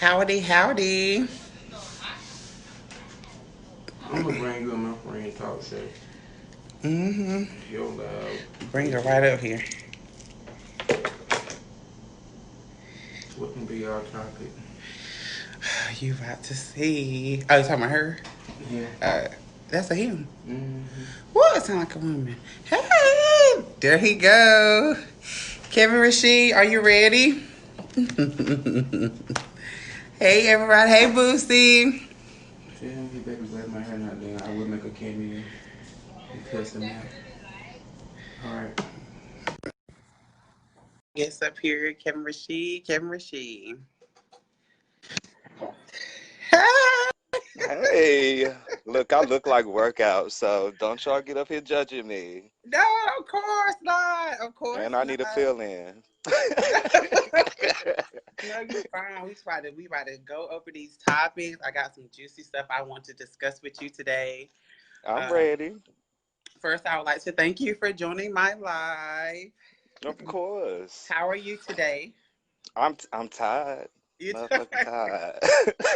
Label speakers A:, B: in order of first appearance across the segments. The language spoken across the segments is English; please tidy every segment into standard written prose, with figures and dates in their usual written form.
A: Howdy, howdy.
B: I'm gonna bring you and my friend talk show.
A: Mm-hmm.
B: Yo loud.
A: Bring her right up here.
B: What can be our topic?
A: You about to see. Oh, you talking about her?
B: Yeah.
A: Uh, that's a him.
B: Mm-hmm.
A: What? It sound like a woman. Hey, there he go. Kevin Rashid, are you ready? Hey, everybody. Hey, Boosie.
B: Tell him he better let my hair not down. I will make a cameo and cuss him out. Alright.
A: Guess up here, Kevin Rashid. Kevin Rashid.
C: Hey, look, I look like workout, so don't y'all get up here judging me.
A: No, of course not. Of course
C: And I
A: not.
C: need a fill in.
A: No, you fine. We about to go over these topics. I got some juicy stuff I want to discuss with you today.
C: I'm
A: Um,
C: ready.
A: First, I would like to thank you for joining my live.
C: Of course.
A: How are you today?
C: I'm tired.
A: You
C: Motherfucking tired.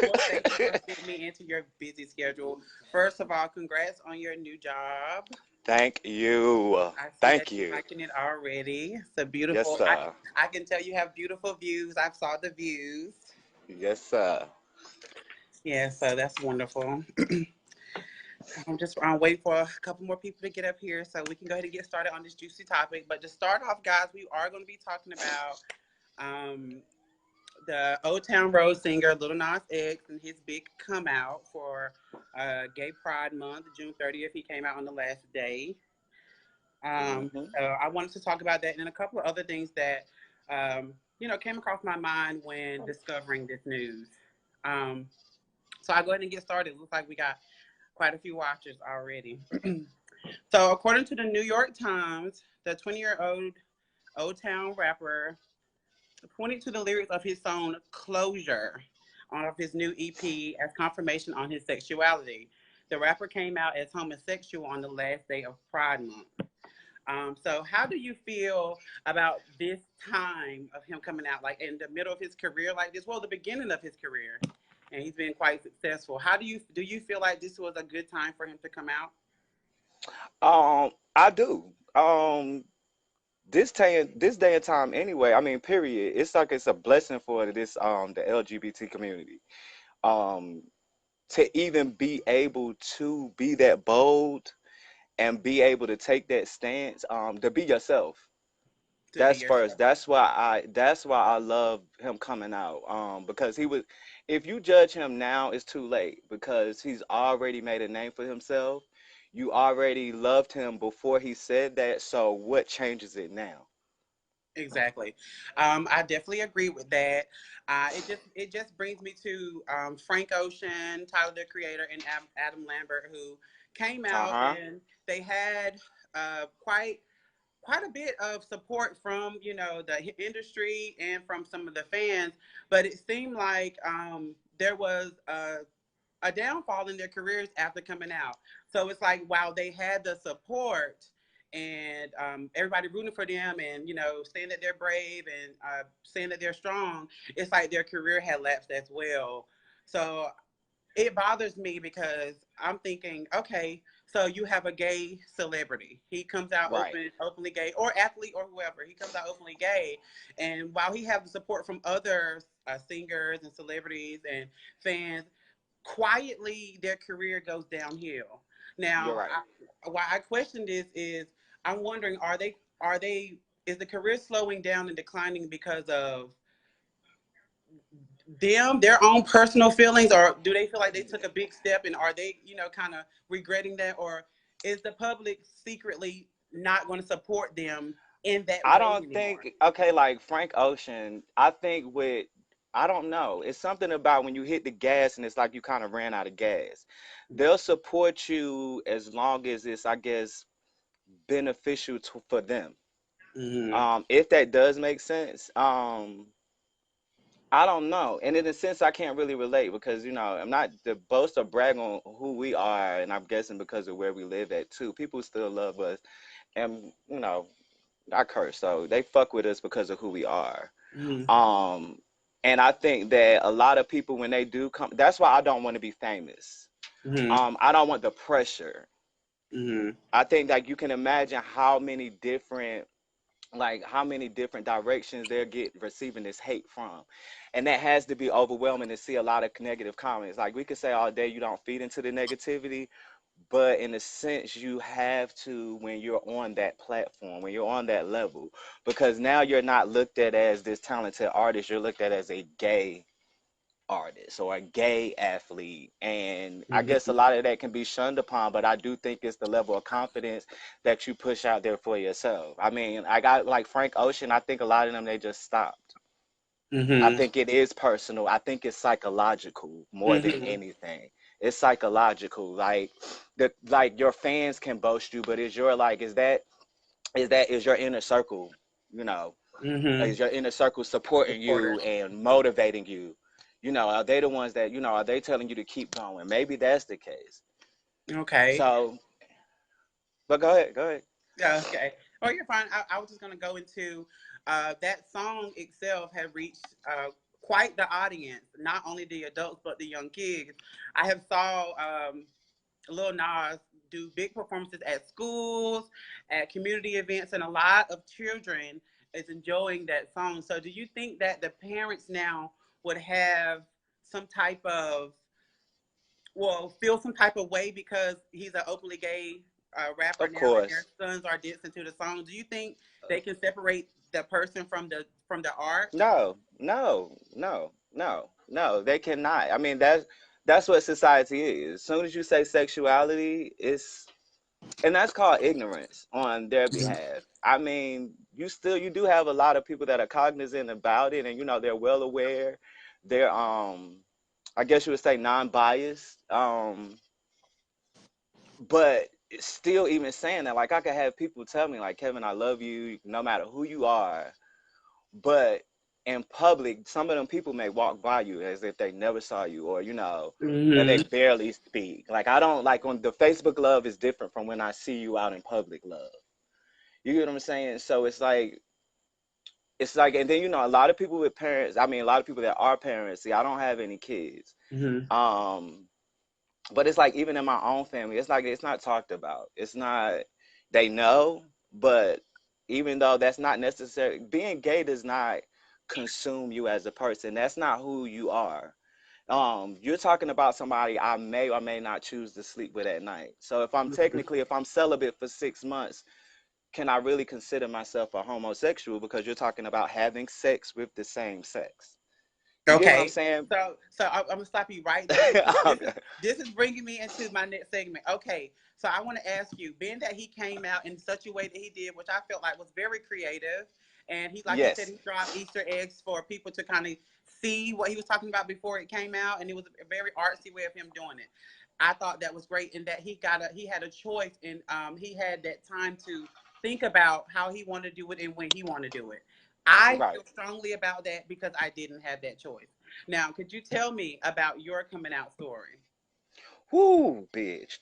A: Well, thank you for fitting me into your busy schedule. First of all, congrats on your new job.
C: Thank you.
A: I see that
C: Thank
A: you're
C: you.
A: liking it already. It's a
C: Yes,
A: beautiful. I
C: sir.
A: I can tell you have beautiful views. I've saw the views.
C: Yes, sir.
A: Yeah, so that's wonderful. I'm waiting for a couple more people to get up here so we can go ahead and get started on this juicy topic. But to start off, guys, we are going to be talking about um, the Old Town Road singer Little Nas X and his big come out for Gay Pride Month, June 30th. He came out on the last day.
C: Hmm.
A: So I wanted to talk about that and a couple of other things that came across my mind when discovering this news. Um, so I'll go ahead and get started. It looks like we got quite a few watchers already. So, according to the New York Times, the 20-year-old Old Town rapper pointed to the lyrics of his song Closure of his new EP as confirmation on his sexuality. The rapper came out as homosexual on the last day of Pride Month. So, how do you feel about this time of him coming out, like in the middle of his career, like this? Well, the beginning of his career, and he's been quite successful. How do you feel like this was a good time for him to come out?
C: I do. This day and time anyway, I mean, period. It's like it's a blessing for the LGBT community. Um, to even be able to be that bold and be able to take that stance, to be yourself.
A: To be
C: That's
A: yourself.
C: first. That's why I love him coming out. Because if you judge him now, it's too late because he's already made a name for himself. You already loved him before he said that, so what changes it now?
A: Exactly. I definitely agree with that. It just brings me to Frank Ocean, Tyler the Creator, and Adam Lambert, who came out
C: Uh-huh.
A: and they had quite a bit of support from the industry and from some of the fans, but it seemed like there was a downfall in their careers after coming out. So it's like while they had the support and everybody rooting for them and saying that they're brave and saying that they're strong, it's like their career had lapsed as well. So it bothers me because I'm thinking, okay, so you have a gay celebrity. He comes out
C: Right.
A: openly gay, or athlete, or whoever. He comes out openly gay, and while he has the support from other singers and celebrities and fans, quietly their career goes downhill.
C: You're
A: Now,
C: right.
A: why I question this is I'm wondering, are they is the career slowing down and declining because of their own personal feelings, or do they feel like they took a big step and are they kind of regretting that, or is the public secretly not going to support them in that
C: I
A: way
C: don't
A: anymore?
C: think, okay, like Frank Ocean, I don't know. It's something about when you hit the gas and it's like you kind of ran out of gas. They'll support you as long as it's, I guess, beneficial for them.
A: Mm-hmm.
C: If that does make sense. I don't know. And in a sense, I can't really relate because, I'm not to boast or brag on who we are. And I'm guessing because of where we live at too. People still love us. And, I curse. So they fuck with us because of who we are.
A: Mm-hmm.
C: Um, And I think that a lot of people, when they do come, that's why I don't want to be famous.
A: Mhm.
C: I don't want the pressure.
A: Mhm.
C: I think that you can imagine how many different, like how many different directions they're get receiving this hate from, and that has to be overwhelming to see a lot of negative comments. Like we could say all day you don't feed into the negativity, but in a sense you have to when you're on that platform, when you're on that level, because now you're not looked at as this talented artist, you're looked at as a gay artist or a gay athlete. And I guess a
A: Mhm.
C: lot of that can be shunned upon, but I do think it's the level of confidence that you push out there for yourself. I mean, I got like Frank Ocean, I think a lot of them they just stopped. I
A: Mhm.
C: think it is personal. I think it's psychological more than
A: Mhm.
C: anything. It's psychological. Like like your fans can boast you, but is your like is your inner circle, you know,
A: Mhm.
C: is your inner circle supporting you
A: Supporters.
C: and motivating you? You know, are they the ones that, you know, are they telling you to keep going? Maybe that's the case.
A: Okay.
C: So, but go ahead, go ahead.
A: Yeah, okay. Oh, you're fine. I was just going to go into that song itself had reached quite the audience, not only the adults but the young kids. I have saw Lil Nas do big performances at schools, at community events, and a lot of children is enjoying that song. So, do you think that the parents now would have some type of feel some type of way because he's an openly gay rapper
C: Of
A: now, and their
C: course.
A: sons are dancing to the song? Do you think they can separate the person from the art?
C: No, no, no, no, no. They cannot. I mean, that's what society is. As soon as you say sexuality, it's and that's called ignorance on their behalf. I mean, you do have a lot of people that are cognizant about it, and you know they're well aware. They're I guess you would say non-biased. But still, even saying that, like I could have people tell me, like Kevin, I love you, no matter who you are. But in public, some of them people may walk by you as if they never saw you, or you know, and they
A: Mm-hmm.
C: barely speak. Like I don't like on the Facebook love is different from when I see you out in public love. You get what I'm saying? So it's like, and then you know, a lot of people with parents. I mean, a lot of people that are parents. See, I don't have any kids.
A: Mm-hmm.
C: Um, but it's like even in my own family, it's like it's not talked about. It's not they know, but even though that's not necessary, being gay does not consume you as a person. That's not who you are. You're talking about somebody I may or may not choose to sleep with at night. So if I'm celibate for 6 months, can I really consider myself a homosexual because you're talking about having sex with the same sex? You get what I'm
A: Okay,
C: saying?
A: I'm gonna stop you right there because
C: Okay.
A: this is bringing me into my next segment. Okay, so I want to ask you, being that he came out in such a way that he did, which I felt like was very creative, and he, like you said,
C: Yes.
A: he dropped Easter eggs for people to kind of see what he was talking about before it came out, and it was a very artsy way of him doing it. I thought that was great, and that he had a choice, and he had that time to think about how he wanted to do it and when he wanted to do it. I
C: Right.
A: feel strongly about that because I didn't have that choice. Now, could you tell me about your coming out story?
C: Whoo, bitch.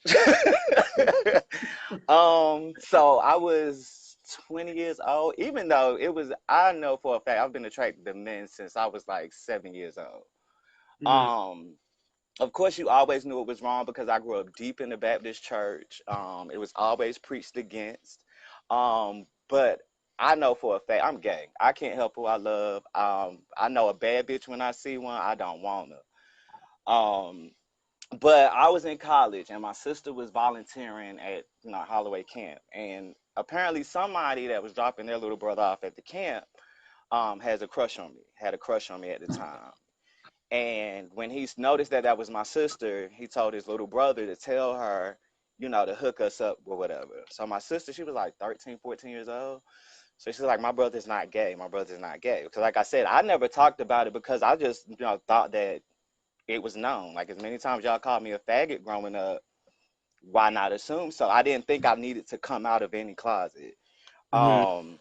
C: So I was 20 years old, even though I know for a fact I've been attracted to men since I was like 7 years old.
A: Mm-hmm.
C: Um, of course, you always knew it was wrong because I grew up deep in the Baptist church. It was always preached against. But I know for a fact I'm gay. I can't help who I love. I know a bad bitch when I see one. I don't want her. But I was in college and my sister was volunteering at Holloway camp, and apparently somebody that was dropping their little brother off at the camp has a crush on me. Had a crush on me at the time. And when he noticed that that was my sister, he told his little brother to tell her, to hook us up or whatever. So my sister, she was like 13, 14 years old. So she's like, my brother's not gay. My brother's not gay. Because like I said, I never talked about it because I just, thought that it was known. Like as many times y'all called me a faggot growing up, why not assume? So I didn't think I needed to come out of any closet.
A: Mm-hmm.
C: Um,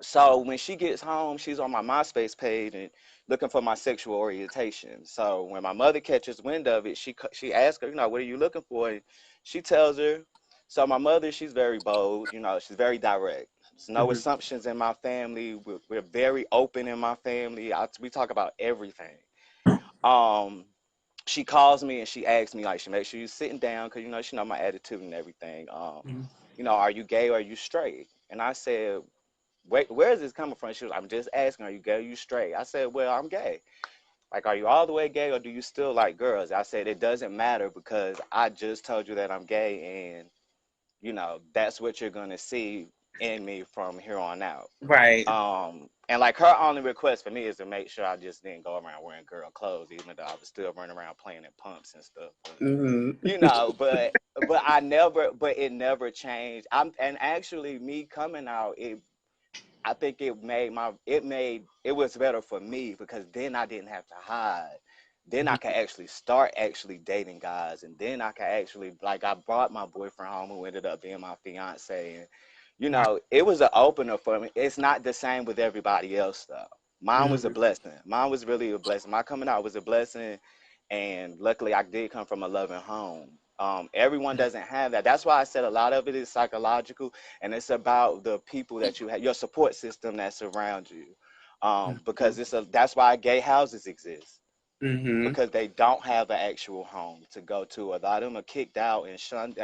C: so when she gets home, she's on my MySpace page and looking for my sexual orientation. So when my mother catches wind of it, she asks her, what are you looking for? And she tells her. So my mother, she's very bold, she's very direct. There's no assumptions in my family. We're very open in my family. We talk about everything. Um, she calls me and she asks me, like, she makes sure you're sitting down because, you know, she know my attitude and everything.
A: Mhm.
C: You know, are you gay or are you straight? And I said, wait, where is this coming from? She was, I'm just asking, are you gay or you straight? I said, well, I'm gay. Like, are you all the way gay or do you still like girls? I said, it doesn't matter because I just told you that I'm gay and, you know, that's what you're going to see in me from here on out.
A: Right.
C: And like her only request for me is to make sure I just didn't go around wearing girl clothes, even though I was still running around playing in pumps and stuff. But,
A: Hmm.
C: you know, but I never, but it never changed. And actually me coming out, I think it was better for me because then I didn't have to hide. Then I could actually start actually dating guys, and then I could actually, like, I brought my boyfriend home who ended up being my fiance, and you
A: Wow.
C: know it was an opener for me. It's not the same with everybody else though. Mine was a
A: Hmm.
C: blessing. Mine was really a blessing. My coming out was a blessing, and luckily I did come from a loving home. Everyone doesn't have that. That's why I said a lot of it is psychological, and it's about the people that you have, your support system that's around you. Because that's why gay houses exist
A: Hmm.
C: because they don't have an actual home to go to. A lot of them are kicked out and shunned.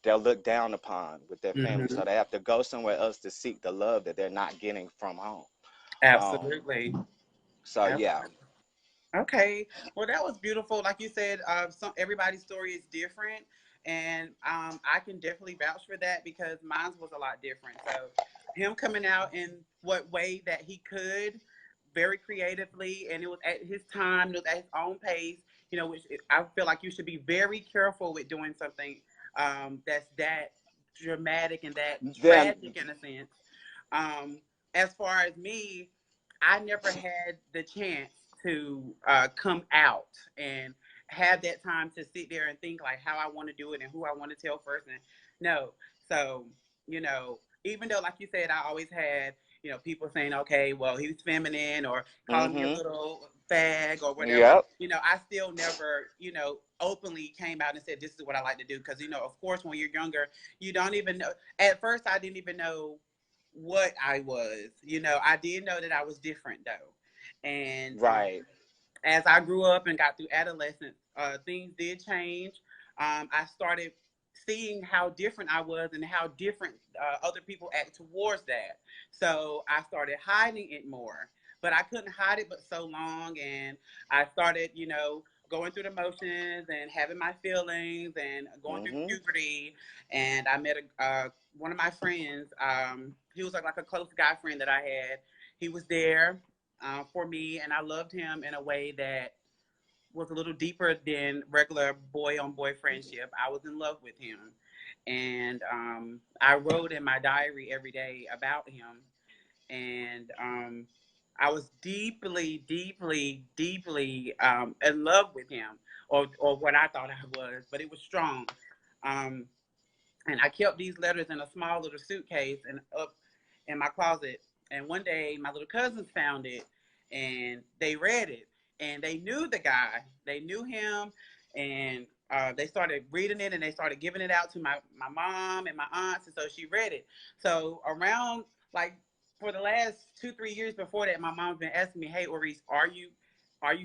C: They're looked down upon with their family,
A: Hmm.
C: so they have to go somewhere else to seek the love that they're not getting from home. Um,
A: Absolutely.
C: so yeah.
A: Absolutely. Okay. Well, that was beautiful. Like you said, everybody's story is different, and I can definitely vouch for that because mine was a lot different. So, him coming out in what way that he could, very creatively, and it was at his time, it was at his own pace. You know, I feel like you should be very careful with doing something that's that dramatic and that
C: Then
A: tragic in a sense. Um, as far as me, I never had the chance to come out and have that time to sit there and think like how I want to do it and who I want to tell first. And no, so you know, even though like you said, I always had people saying, okay, well he was feminine or calling me a
C: mm-hmm.
A: little fag or whatever.
C: Yep.
A: I still never openly came out and said this is what I like to do because of course when you're younger, you don't even know. At first, I didn't even know what I was. I did know that I was different though. And
C: Right.
A: as I grew up and got through adolescence, things did change. I started seeing how different I was and how different other people act towards that. So I started hiding it more, but I couldn't hide it but so long. And I started, going through the motions and having my feelings and going through
C: Mm-hmm.
A: puberty. And I met one of my friends. He was like a close guy friend that I had. He was there for me, and I loved him in a way that was a little deeper than regular boy on boy friendship. I was in love with him, and I wrote in my diary every day about him, and I was deeply, deeply, deeply in love with him, or what I thought I was, but it was strong. Um, and I kept these letters in a small little suitcase and up in my closet. And one day, my little cousins found it, and they read it, and they knew the guy. They knew him, and they started reading it, and they started giving it out to my mom and my aunts, and so she read it. So around like for the last 2 3 years before that, my mom's been asking me, "Hey, Oris, are you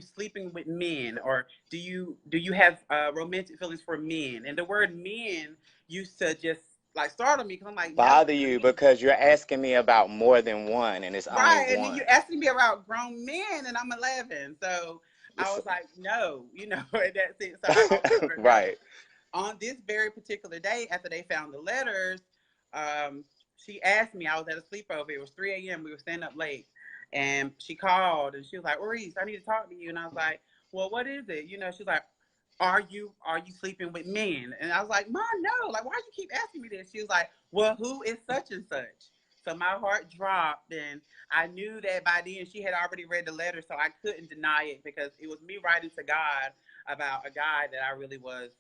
A: sleeping with men, or do you have romantic feelings for men?" And the word men used to just like startle me because I'm like, no,
C: Bother you because you're asking me about more than one and it's only
A: right. And then
C: one.
A: you asking me about grown men, and I'm 11, so I
C: It's-
A: was like, no, and that's it. So I always told her no.
C: right.
A: On this very particular day, after they found the letters, she asked me. I was at a sleepover. It was 3 a.m. We were staying up late, and she called and she was like, "Maurice, I need to talk to you." And I was like, "Well, what is it?" She's like, "Are you sleeping with men?" And I was like, "Mom, no. Like, why do you keep asking me this?" She was like, "Well, who is such and such?" So my heart dropped, and I knew that by then she had already read the letter, so I couldn't deny it because it was me writing to God about a guy that I really was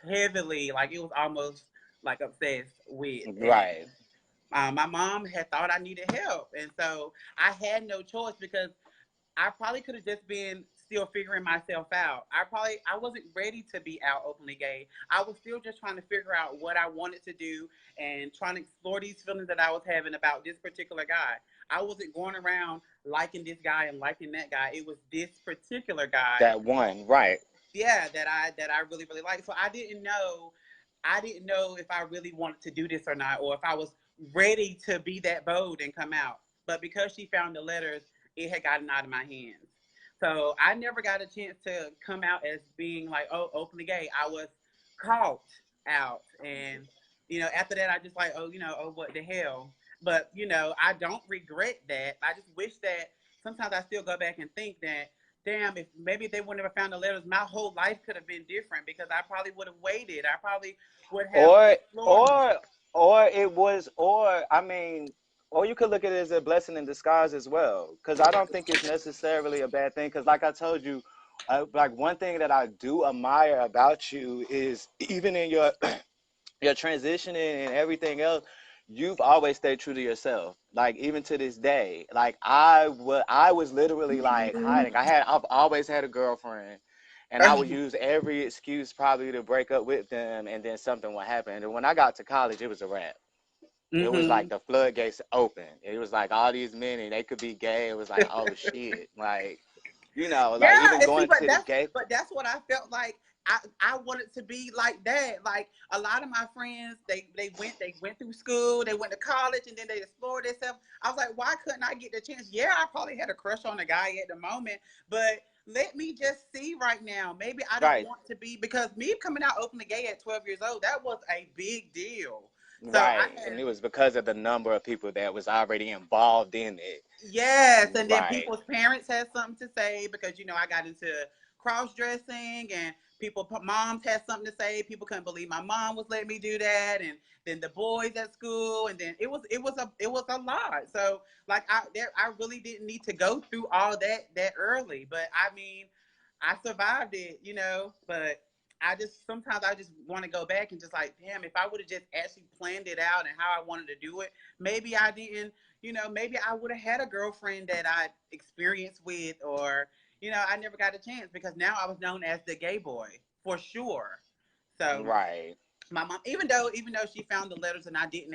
A: heavily, like it was almost like obsessed with. And
C: Right.
A: my mom had thought I needed help, and so I had no choice because I probably could have just been still figuring myself out. I wasn't ready to be out openly gay. I was still just trying to figure out what I wanted to do and trying to explore these feelings that I was having about this particular guy. I wasn't going around liking this guy and liking that guy. It was this particular guy,
C: That one, right.
A: yeah, that I really really liked. So I didn't know if I really wanted to do this or not, or if I was ready to be that bold and come out. But because she found the letters, it had gotten out of my hands. So I never got a chance to come out as being like, oh, openly gay. I was caught out. And, after that, I just like, oh, oh, what the hell? But, I don't regret that. I just wish that sometimes I still go back and think that, damn, if maybe they wouldn't have found the letters, my whole life could have been different because I probably would have waited. I probably would have
C: Or
A: explored more.
C: or or it was, or I mean, or you could look at it as a blessing in disguise as well. Because I don't think it's necessarily a bad thing. Because like I told you, like one thing that I do admire about you is even in your your transitioning and everything else, you've always stayed true to yourself. Like even to this day, like I was literally like hiding. I've always had a girlfriend, and I would use every excuse probably to break up with them, and then something would happen. And when I got to college, it was a wrap. It was
A: Hmm.
C: like the floodgates open. It was like all these men and they could be gay. It was like, oh shit, like like
A: Yeah,
C: even
A: and see,
C: going to the gay.
A: but that's what I felt like. I wanted to be like that. Like a lot of my friends, they went through school, they went to college, and then they explored themselves. I was like, why couldn't I get the chance? Yeah, I probably had a crush on a guy at the moment, but let me just see right now. Maybe I don't
C: Right.
A: want to be because me coming out openly gay at 12 years old, that was a big deal. So I
C: Right. And
A: had
C: it was because of the number of people that was already involved in it.
A: Yes, and then
C: Right.
A: people's parents had something to say because I got into cross dressing, and moms had something to say. People couldn't believe my mom was letting me do that, and then the boys at school, and then it was a lot. So like I really didn't need to go through all that early, but I mean, I survived it. But sometimes I just want to go back and just like, damn, if I would have just actually planned it out and how I wanted to do it, maybe I didn't maybe I would have had a girlfriend that I experienced with, or, I never got a chance because now I was known as the gay boy for sure. So
C: Right.
A: my mom, even though she found the letters and I didn't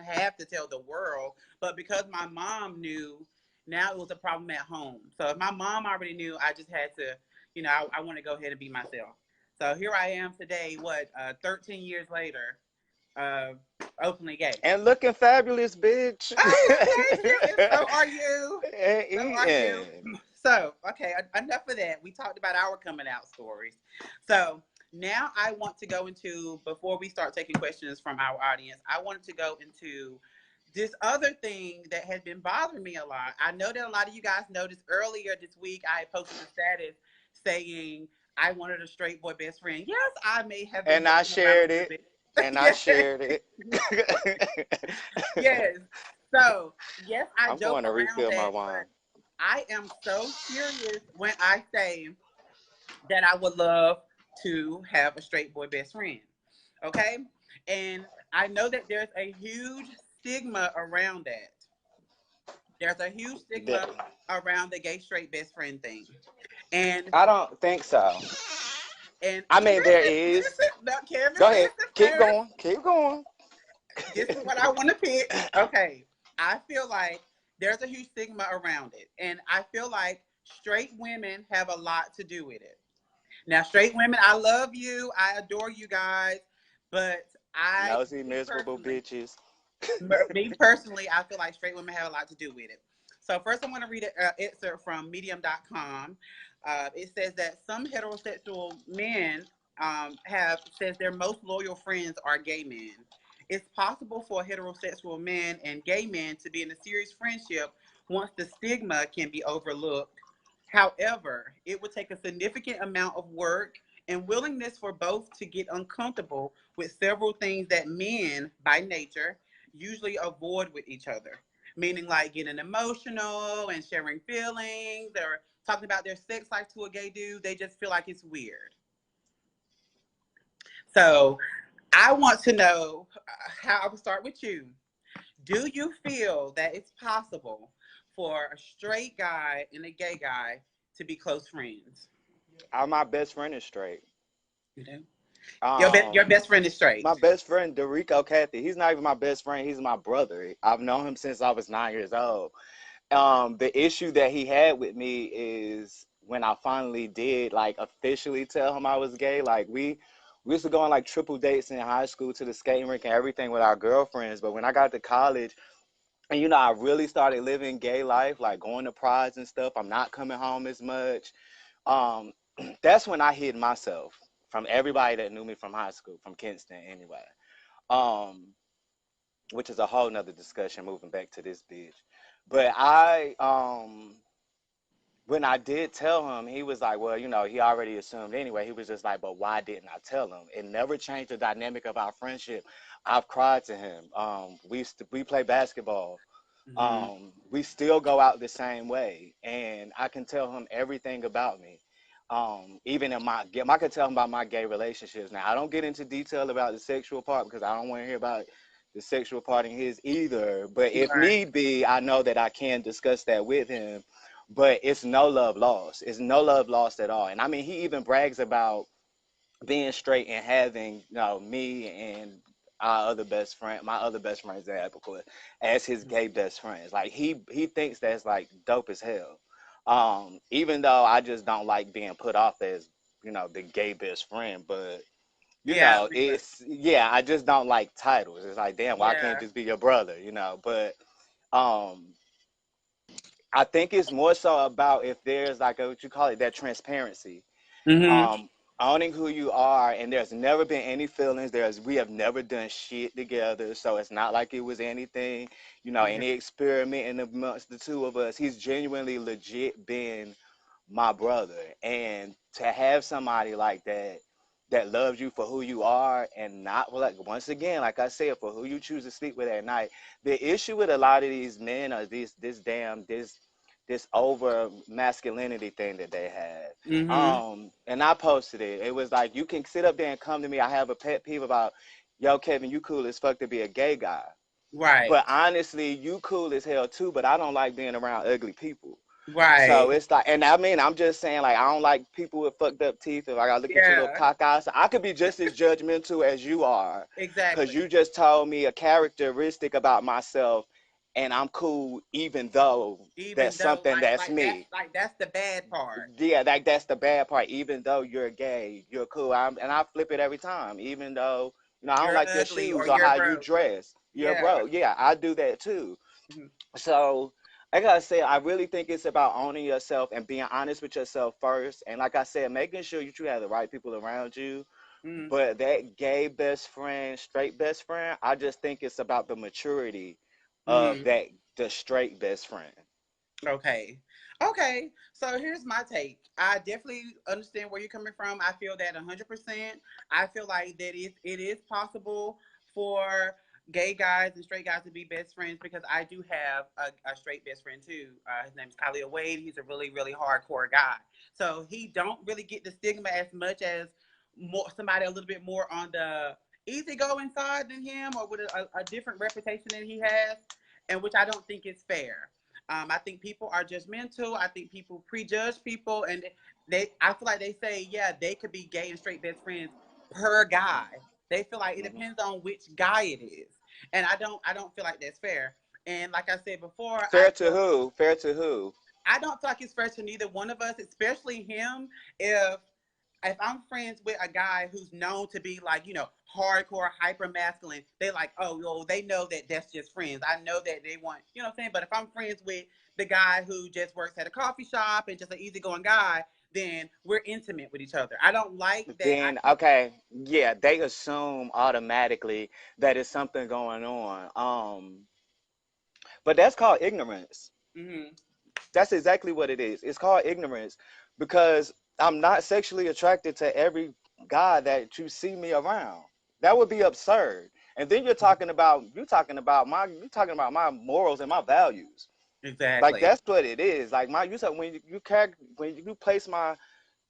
A: have to tell the world, but because my mom knew, now it was a problem at home. So if my mom already knew, I just had to, I want to go ahead and be myself. So here I am today, 13 years later, uh, openly gay.
C: And looking fabulous, bitch.
A: Oh, thank you. And so are you.
C: And
A: So are you.
C: eating.
A: So, okay, enough of that. We talked about our coming out stories. So now I want to go into, before we start taking questions from our audience, I wanted to go into this other thing that has been bothering me a lot. I know that a lot of you guys noticed earlier this week I posted a status saying I wanted a straight boy best friend. Yes, I may have been
C: And I
A: joking around a
C: shared
A: little
C: it.
A: bit.
C: And I
A: Yes,
C: shared it.
A: yes. So, yes, I
C: I'm
A: joke
C: going to
A: around
C: refill my
A: that, but
C: wine.
A: I am so serious when I say that I would love to have a straight boy best friend. Okay? And I know that there's a huge stigma around that. There's a huge
C: The-
A: stigma around the gay straight best friend thing. And
C: I don't think so.
A: and
C: I mean, there
A: listen,
C: is.
A: listen, now Kevin,
C: Go ahead.
A: listen
C: Keep
A: first.
C: going. Keep going.
A: This is what I want to pitch. Okay. I feel like there's a huge stigma around it. And I feel like straight women have a lot to do with it. Now, straight women, I love you. I adore you guys. But
C: Nosy,
A: me
C: miserable
A: personally,
C: bitches.
A: I feel like straight women have a lot to do with it. So first, I'm going to read an excerpt from Medium.com. It says that some heterosexual men says their most loyal friends are gay men. It's possible for heterosexual men and gay men to be in a serious friendship once the stigma can be overlooked. However, it would take a significant amount of work and willingness for both to get uncomfortable with several things that men, by nature, usually avoid with each other. Meaning like getting emotional and sharing feelings or talking about their sex life to a gay dude. They just feel like it's weird. So I want to know how I will start with you. Do you feel that it's possible for a straight guy and a gay guy to be close friends?
C: My best friend is straight.
A: You do? Your
C: Um,
A: best friend is straight.
C: my best friend, Dorico Cathy, he's not even my best friend. He's my brother. I've known him since I was 9 years old. The issue that he had with me is when I finally did like officially tell him I was gay. Like we used to go on like triple dates in high school to the skating rink and everything with our girlfriends. But when I got to college and I really started living gay life, like going to prides and stuff, I'm not coming home as much. Um, that's when I hid myself from everybody that knew me from high school, from Kinston anyway. Um, which is a whole nother discussion moving back to this bitch. But when I did tell him, he was like, well, he already assumed anyway. He was just like, but why didn't I tell him? It never changed the dynamic of our friendship. I've cried to him. We play basketball.
A: Hmm.
C: We still go out the same way, and I can tell him everything about me. Even in I can tell him about my gay relationships. Now, I don't get into detail about the sexual part because I don't want to hear about the sexual part in his either. But if
A: Right.
C: need be, I know that I can discuss that with him. But it's no love lost. It's no love lost at all. And I mean, he even brags about being straight and having me and my other best friends at Epicor as his gay best friends. Like he thinks that's like dope as hell. Even though I just don't like being put off as the gay best friend, but
A: Yeah.
C: it's I just don't like titles. It's like, damn, why can't
A: Yeah.
C: just be your brother? But um I think it's more so about if there's like what you call it, that transparency,
A: Hmm.
C: um, owning who you are, and there's never been any feelings. We have never done shit together, so it's not like it was anything,
A: Yeah.
C: any experiment amongst the two of us. He's genuinely legit been my brother, and to have somebody like that loves you for who you are and not, well, like, once again, like I said, for who you choose to sleep with at night. The issue with a lot of these men are this over masculinity thing that they have.
A: Hmm.
C: And I posted it. It was like, you can sit up there and come to me. I have a pet peeve about, yo, Kevin, you cool as fuck to be a gay guy.
A: Right.
C: But honestly, you cool as hell too, but I don't like being around ugly people. So
A: Right.
C: it's like, and I mean, I'm just saying, like, I don't like people with fucked up teeth. If I gotta look at your little
A: Yeah.
C: cock eyes, I could be just as judgmental as you are, because
A: Exactly.
C: you just told me a characteristic about myself, and I'm cool, even though
A: Even
C: that's
A: though,
C: something that's me.
A: that's the bad part.
C: Yeah, that's the bad part. Even though you're gay, you're cool. And I flip it every time. Even though I don't
A: You're
C: like your
A: ugly or
C: shoes or
A: you're
C: how you
A: broke.
C: dress. You're
A: Yeah.
C: broke. Yeah, I do that too.
A: Mhm.
C: So I gotta say, I really think it's about owning yourself and being honest with yourself first. And like I said, making sure you have the right people around you.
A: Mhm.
C: But that gay best friend, straight best friend, I just think it's about the maturity of
A: Mhm.
C: the straight best friend.
A: Okay. Okay. So here's my take. I definitely understand where you're coming from. I feel that 100%. I feel like that it is possible for gay guys and straight guys to be best friends because I do have a straight best friend too. His name is Khalil Wade. He's a really, really hardcore guy. So he don't really get the stigma as much as more somebody a little bit more on the easygoing side than him or with a different reputation than he has, and which I don't think is fair. I think people are judgmental. I think people prejudge people, and I feel like they say, yeah, they could be gay and straight best friends per guy. They feel like it
C: Hmm.
A: depends on which guy it is, and I don't feel like that's fair. And like I said before,
C: Fair to who? Fair to who?
A: I don't feel like it's fair to neither one of us, especially him. If I'm friends with a guy who's known to be like, hardcore, hyper masculine, they like, oh, well, they know that that's just friends. I know that they want, you know what I'm saying? But if I'm friends with the guy who just works at a coffee shop and just an easygoing guy, then we're intimate with each other. I don't like that.
C: Then okay, yeah, they assume automatically that it's something going on. But that's called ignorance.
A: Mm-hmm.
C: That's exactly what it is. It's called ignorance because I'm not sexually attracted to every guy that you see me around. That would be absurd. And then you're talking about my morals and my values. Like
A: Exactly.
C: that's what it is. Like my you said when you place my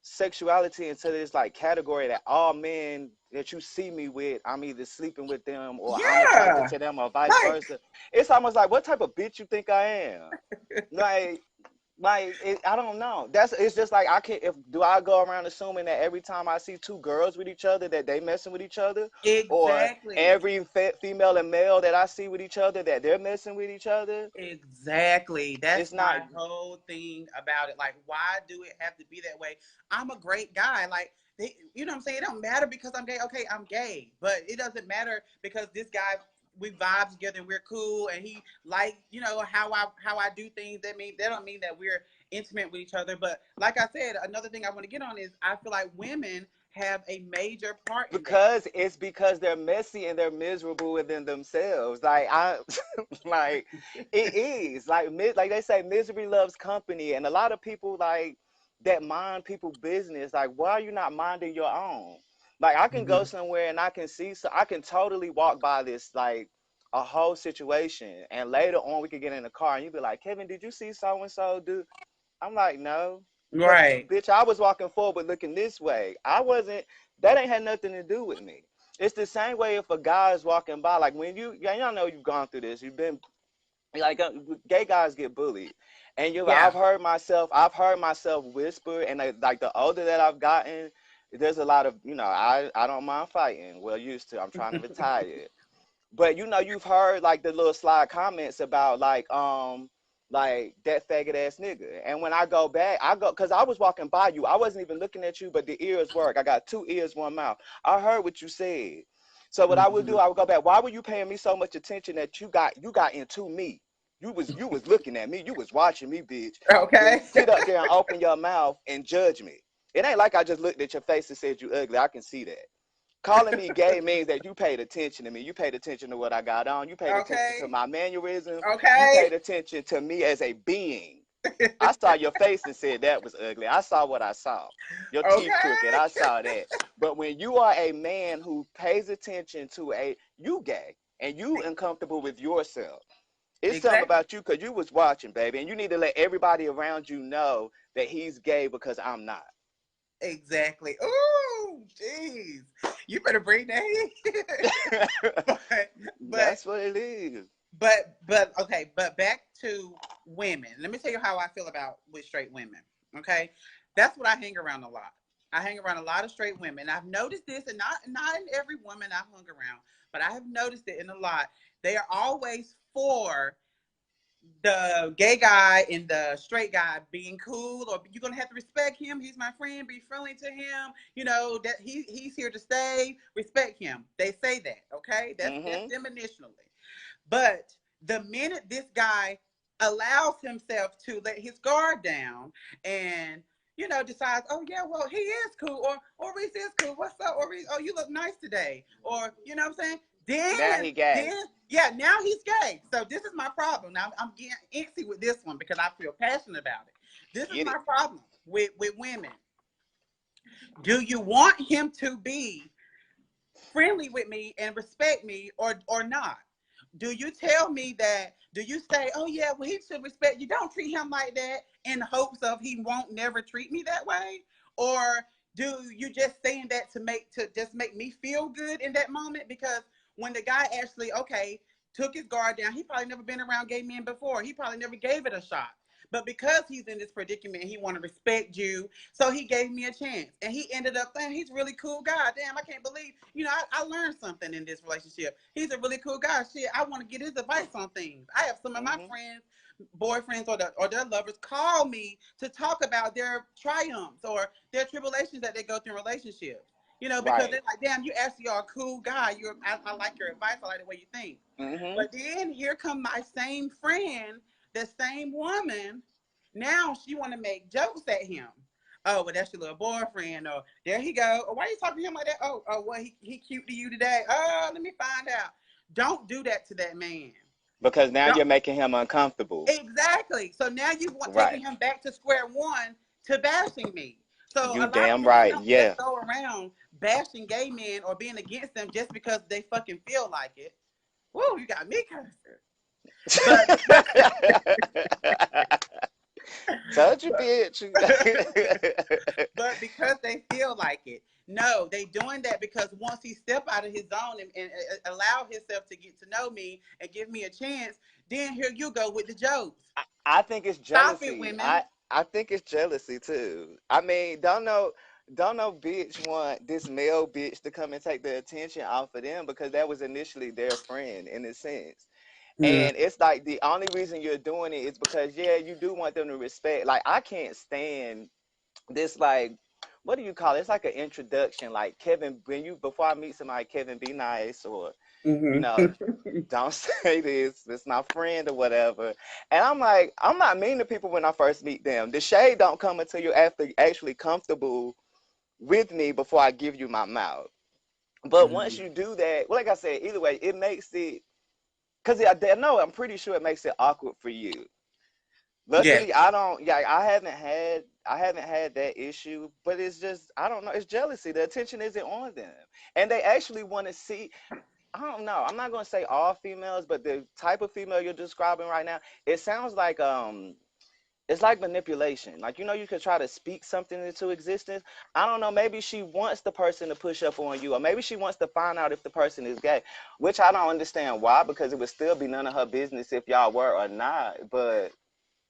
C: sexuality into this like category that all men that you see me with, I'm either sleeping with them or I'm attracted
A: Yeah.
C: to them or vice
A: Like,
C: versa. It's almost like, what type of bitch you think I am? Like, Like I don't know. It's just like I can't. If do I go around assuming that every time I see two girls with each other that they messing with each other, or
A: Exactly.
C: every female and male that I see with each other that they're messing with each other?
A: Exactly. That's
C: It's not.
A: my whole thing about it. Like, why do it have to be that way? I'm a great guy. Like, you know what I'm saying? It don't matter because I'm gay. Okay, I'm gay, but it doesn't matter because this guy, we vibe together and we're cool, and he like, how I do things. That don't mean that we're intimate with each other. But like I said, another thing I want to get on is I feel like women have a major part in that.
C: Because they're messy and they're miserable within themselves. Like I, like it is like they say, misery loves company, and a lot of people like that mind people business. Like, why are you not minding your own? Like, I can go
A: Mhm.
C: somewhere and I can see, so I can totally walk by this like a whole situation, and later on we could get in the car and you be like, Kevin, did you see so and so do? I'm like, no. Cause
A: Right.
C: bitch, I was walking forward looking this way. I wasn't, that ain't had nothing to do with me. It's the same way if a guy is walking by, like when yeah, y'all know you've gone through this. You've been like gay guys get bullied. And
A: Yeah.
C: I've heard myself whisper, and like the older that I've gotten, there's a lot of, I don't mind fighting. Well, used to. I'm trying to retire. But you've heard like the little slide comments about like that faggot ass nigga. And when I go back, I go because I was walking by you. I wasn't even looking at you, but the ears work. I got two ears, one mouth. I heard what you said. So what I would do,
A: Mhm.
C: I would go back. Why were you paying me so much attention that you got into me? You was looking at me. You was watching me, bitch. To
A: Okay.
C: sit up there and open your mouth and judge me. It ain't like I just looked at your face and said you ugly. I can see that. Calling me gay means that you paid attention to me. You paid attention to what I got on. You paid attention to
A: Okay.
C: my mannerisms. You
A: Okay.
C: paid attention to me as a being. I saw your face and said that was ugly. I saw what I saw. Your teeth crooked.
A: Okay.
C: I saw that. But when you are a man who pays attention to you gay and you uncomfortable with yourself, it's something
A: Exactly.
C: about you because you was watching, baby, and you need to let everybody around you know that he's gay because I'm not.
A: Exactly. Ooh, jeez. You better bring that in. but but
C: That's what it is.
A: but okay, but back to women. Let me tell you how I feel about with straight women. Okay. That's what I hang around a lot. I hang around a lot of straight women. I've noticed this, and not in every woman I've hung around, but I have noticed it in a lot. They are always for the gay guy and the straight guy being cool, or you're gonna have to respect him. He's my friend. Be friendly to him. You know that he's here to stay. Respect him. They say that. Okay, that's
C: Hmm.
A: them initially. But the minute this guy allows himself to let his guard down and decides, oh yeah, well he is cool, or Reese is cool. What's up, or Reese? Oh, you look nice today, or you know what I'm saying.
C: Now
A: Then,
C: he gay.
A: then, yeah, now he's gay. So this is my problem. Now I'm getting antsy with this one because I feel passionate about it. This is
C: Get
A: my
C: it.
A: problem with women. Do you want him to be friendly with me and respect me or not? Do you tell me that? Do you say, oh yeah, well he should respect you? Don't treat him like that in hopes of he won't never treat me that way? Or do you just saying that to just make me feel good in that moment? Because when the guy actually took his guard down, he probably never been around gay men before. He probably never gave it a shot. But because he's in this predicament, he want to respect you. So he gave me a chance. And he ended up saying he's a really cool guy. Damn, I can't believe, I learned something in this relationship. He's a really cool guy. Shit, I want to get his advice on things. I have some of my
C: Hmm.
A: friends, boyfriends or their lovers call me to talk about their triumphs or their tribulations that they go through in relationships. Because
C: Right.
A: they're like, damn, you actually are a cool guy. I like your advice. I like the way you think.
C: Hmm.
A: But then here come my same friend, the same woman. Now she want to make jokes at him. Oh, well, that's your little boyfriend. Or there he go. Or why are you talking to him like that? Oh, well, he cute to you today. Oh, let me find out. Don't do that to that man.
C: Because now
A: Don't
C: you're making him uncomfortable.
A: exactly. So now you want
C: Right.
A: taking him back to square one to bashing me. So
C: You
A: a lot of
C: damn
A: women
C: right.
A: don't just
C: Yeah.
A: go around bashing gay men or being against them just because they fucking feel like it. Woo, you got me cursing. But because
C: Told you,
A: but,
C: bitch.
A: but because they feel like it. No, they doing that because once he step out of his zone and allow himself to get to know me and give me a chance, then here you go with the jokes.
C: I think it's
A: Stop it,
C: jealousy.
A: women.
C: I think it's jealousy too. I mean, don't know bitch want this male bitch to come and take the attention off of them because that was initially their friend in a sense.
A: Mm.
C: And it's like the only reason you're doing it is because yeah, you do want them to respect. Like I can't stand this like what do you call it? It's like an introduction. Like Kevin, when you before I meet somebody, Kevin, be nice or you
A: Hmm.
C: know, don't say this. It's my friend or whatever. And I'm like, I'm not mean to people when I first meet them. The shade don't come until you're actually comfortable with me before I give you my mouth. But once
A: Hmm.
C: you do that, well, like I said, either way, it makes it because I know I'm pretty sure it makes it awkward for you.
A: Yes.
C: Luckily, I don't. Yeah, I haven't had that issue. But it's just I don't know. It's jealousy. The attention isn't on them, and they actually want to see. I don't know. I'm not gonna say all females, but the type of female you're describing right now, it sounds like it's like manipulation. Like you could try to speak something into existence. I don't know. Maybe she wants the person to push up on you, or maybe she wants to find out if the person is gay, which I don't understand why, because it would still be none of her business if y'all were or not. But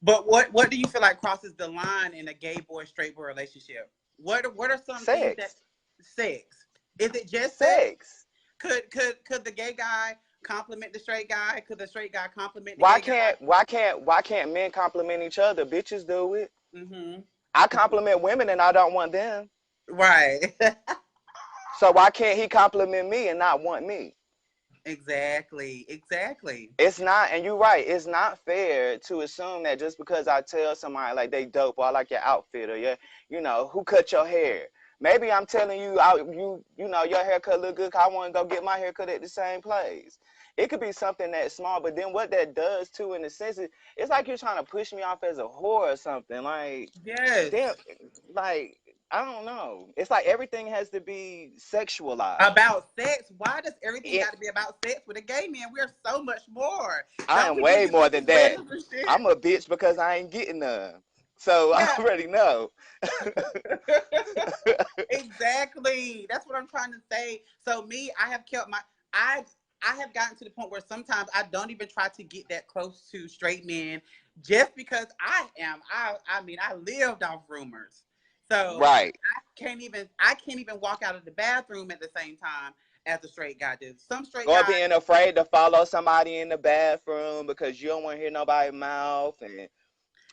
A: But what do you feel like crosses the line in a gay boy straight boy relationship? What are some things that
C: sex,
A: sex? Is it just sex?
C: sex.
A: Could the gay guy compliment the straight guy? Could the straight guy compliment the gay guy?
C: Why can't men compliment each other? Bitches do it.
A: Hmm.
C: I compliment women and I don't want them.
A: Right.
C: So why can't he compliment me and not want me?
A: Exactly. Exactly.
C: It's not, and you're right. It's not fair to assume that just because I tell somebody like they dope or I like your outfit or who cut your hair. Maybe I'm telling you, your haircut look good. 'Cause I want to go get my haircut at the same place. It could be something that small, but then what that does too, in a sense, it's like you're trying to push me off as a whore or something. Like,
A: Yes.
C: damn, like I don't know. It's like everything has to be sexualized.
A: About sex. Why does everything
C: It,
A: got to be about sex with a gay man? We're so much more.
C: I
A: Don't
C: am
A: we give
C: way
A: you
C: more
A: like
C: than
A: this
C: that.
A: weddings and shit?
C: I'm a bitch because I ain't getting none. So I
A: Yeah.
C: already know.
A: Exactly. That's what I'm trying to say. So me, I have kept my I I have gotten to the point where sometimes I don't even try to get that close to straight men just because I mean I lived off rumors. So
C: Right.
A: I can't even walk out of the bathroom at the same time as a straight guy does. Some straight
C: Or
A: guys,
C: being afraid to follow somebody in the bathroom because you don't want to hear nobody's mouth. And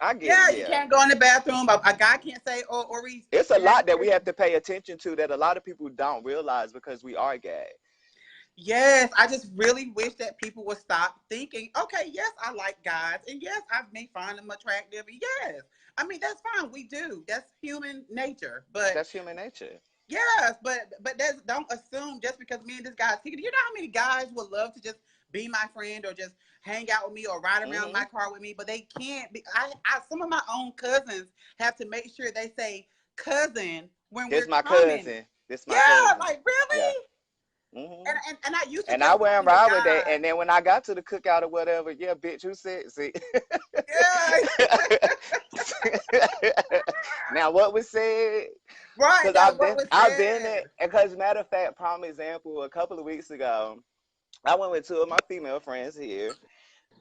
C: I get,
A: yeah, you
C: yeah.
A: can't go in the bathroom. A guy can't say, "Oh, Ori,
C: It's a
A: can I
C: lot that we
A: kiss?"
C: have to pay attention to that a lot of people don't realize because we are gay.
A: Yes, I just really wish that people would stop thinking, okay, yes, I like guys, and yes, I may find them attractive. And yes, I mean that's fine. We do. That's human nature. But
C: That's human nature.
A: yes, but that's don't assume just because me and this guy's together. You know how many guys would love to just be my friend or just hang out with me or ride around
C: Hmm.
A: my car with me, but they can't. I some of my own cousins have to make sure they say cousin when
C: This
A: we're
C: my
A: coming.
C: cousin. This my
A: Yeah,
C: cousin.
A: like
C: Yeah.
A: really?
C: Hmm.
A: And I used to
C: And I
A: just
C: went
A: talking to
C: around with that.
A: guys.
C: And then when I got to the cookout or whatever, yeah, bitch, who said, see?
A: Yeah.
C: Now what was said?
A: Right.
C: Because
A: Now what was
C: I've been
A: said.
C: it. Because matter of fact, prime example, a couple of weeks ago, I went with two of my female friends here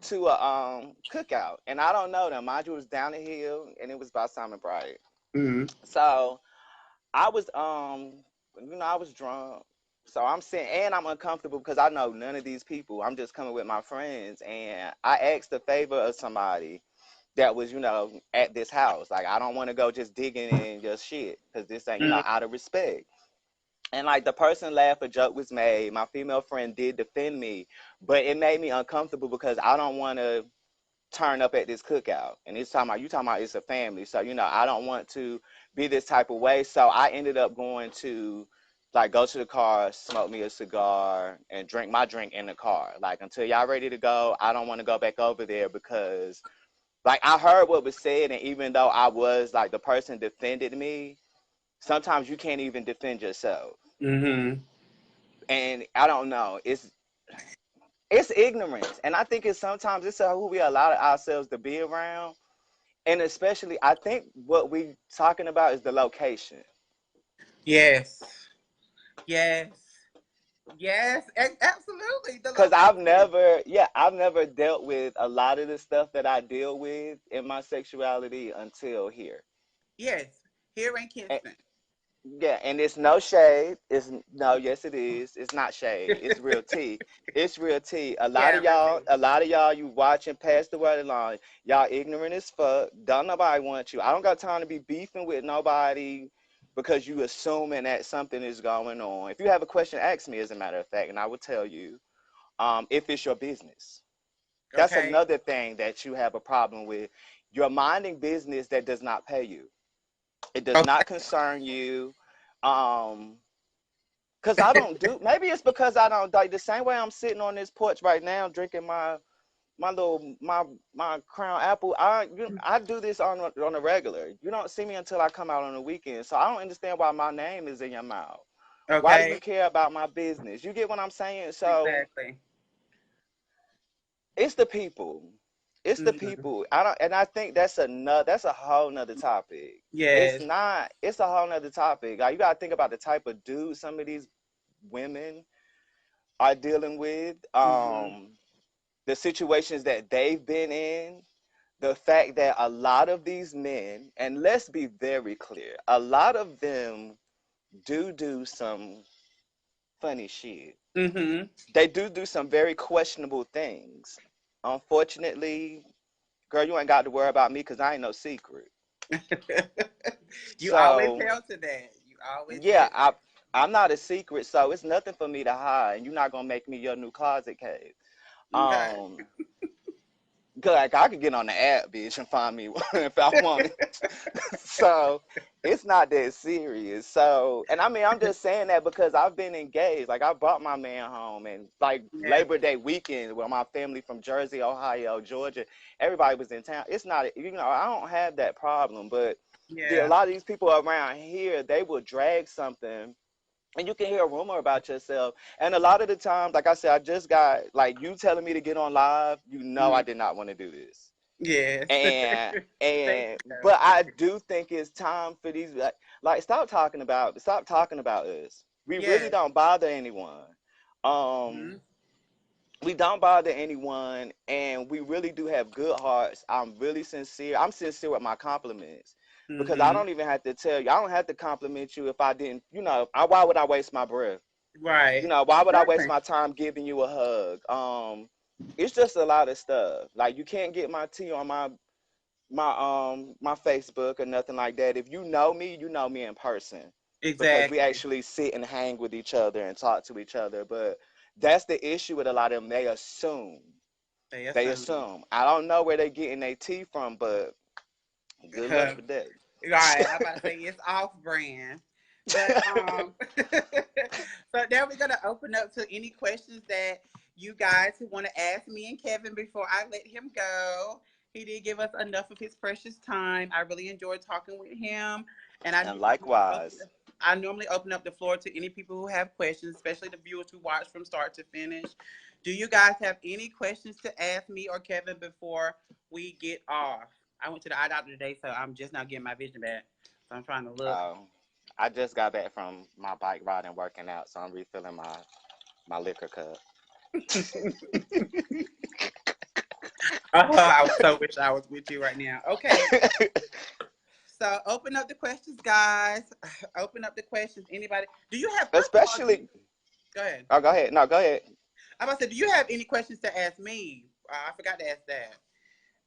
C: to a cookout, and I don't know them. Mind you, it was down the hill, and it was by Simon Bright.
A: Mm-hmm.
C: So I was I was drunk. So I'm sitting and I'm uncomfortable because I know none of these people. I'm just coming with my friends, and I asked a favor of somebody that was, at this house. Like I don't want to go just digging in just shit because this ain't, out of respect. And like the person laughed, a joke was made. My female friend did defend me, but it made me uncomfortable because I don't want to turn up at this cookout. And it's talking about it's a family. So, I don't want to be this type of way. So I ended up going to like go to the car, smoke me a cigar, and drink my drink in the car. Like until y'all ready to go, I don't want to go back over there because like I heard what was said, and even though I was like the person defended me, sometimes you can't even defend yourself.
A: Mm-hmm.
C: And I don't know. It's ignorance. And I think it's sometimes it's who we allow ourselves to be around. And especially I think what we talking about is the location.
A: Yes. Yes. Yes, absolutely. The
C: Because
A: location.
C: I've never dealt with a lot of the stuff that I deal with in my sexuality until here.
A: Yes, here in
C: And,
A: Kinston.
C: yeah, and it's no shade. It's no, yes, it is. It's not shade. It's real tea. It's real tea.
A: Yeah, really.
C: A lot of y'all, you watching past the word line. Y'all ignorant as fuck. Don't nobody want you. I don't got time to be beefing with nobody because you assuming that something is going on. If you have a question, ask me. As a matter of fact, and I will tell you. If it's your business. That's
A: Okay.
C: another thing that you have a problem with. You're minding business that does not pay you. It does
A: Okay.
C: not concern you. Um, because I don't do. Maybe it's because I don't like the same way I'm sitting on this porch right now, drinking my Crown Apple. I do this on a regular. You don't see me until I come out on the weekend, so I don't understand why my name is in your mouth. Why do you
A: Okay.
C: care about my business? You get what I'm saying? So
A: Exactly.
C: it's the people. It's the
A: Hmm.
C: people. I don't, and I think that's a whole nother topic. It's
A: Yes.
C: not. It's a whole nother topic. Like you gotta think about the type of dude some of these women are dealing with.
A: Hmm.
C: The situations that they've been in. The fact that a lot of these men, and let's be very clear, a lot of them do some funny shit.
A: Hmm.
C: They do some very questionable things. Unfortunately, girl, you ain't got to worry about me because I ain't no secret.
A: You always
C: So
A: tell to that. You always
C: yeah,
A: said that.
C: I'm not a secret, so it's nothing for me to hide, and you're not gonna make me your new closet cave.
A: Okay.
C: Um, 'Cause, like I could get on the app, bitch, and find me if I wanted. So it's not that serious. So, and I mean, I'm just saying that because I've been engaged. Like I brought my man home, and like
A: Yeah.
C: Labor Day weekend, where my family from Jersey, Ohio, Georgia, everybody was in town. It's not, I don't have that problem, but a
A: Yeah.
C: lot of these people around here, they will drag something and you can hear a rumor about yourself. And a lot of the times, like I said, I just got like you telling me to get on live. You know, I
A: Mm.
C: did not want to do this.
A: Yes.
C: And
A: Thank
C: but
A: you.
C: I do think it's time for these like stop talking about us. We really
A: Yes.
C: don't bother anyone. Um,
A: Hmm.
C: we don't bother anyone, and we really do have good hearts. I'm really sincere. I'm sincere with my compliments because I
A: Hmm.
C: don't even have to tell you. I don't have to compliment you if I didn't. Why would I waste my breath?
A: Right.
C: Why would I waste
A: Exactly.
C: my time giving you a hug? It's just a lot of stuff. Like you can't get my tea on my Facebook or nothing like that. If you know me in person because we
A: Exactly.
C: actually sit and hang with each other and talk to each other. But that's the issue with a lot of them. They assume.
A: They
C: They
A: assume.
C: assume. I don't know where they're getting their tea from, but good luck with that.
A: Right. I'm about to say it's off brand. But so now we're gonna open up to any questions that you guys who want to ask me and Kevin before I let him go. He did give us enough of his precious time. I really enjoyed talking with him, and
C: And
A: normally open.
C: likewise.
A: I normally open up the floor to any people who have questions, especially the viewers who watch from start to finish. Do you guys have any questions to ask me or Kevin before we get off? I went to the eye doctor today, so I'm just now getting my vision back. So I'm trying to look.
C: Um, I just got back from my bike ride and working out, so I'm refilling my liquor cup.
A: I so wish I was with you right now. Okay, so open up the questions, guys. Open up the questions. Anybody? Do you have? First of all, do you,
C: Especially,
A: go ahead.
C: oh, go ahead. No, go ahead.
A: I'm about to say, do you have any questions to ask me? I forgot to ask that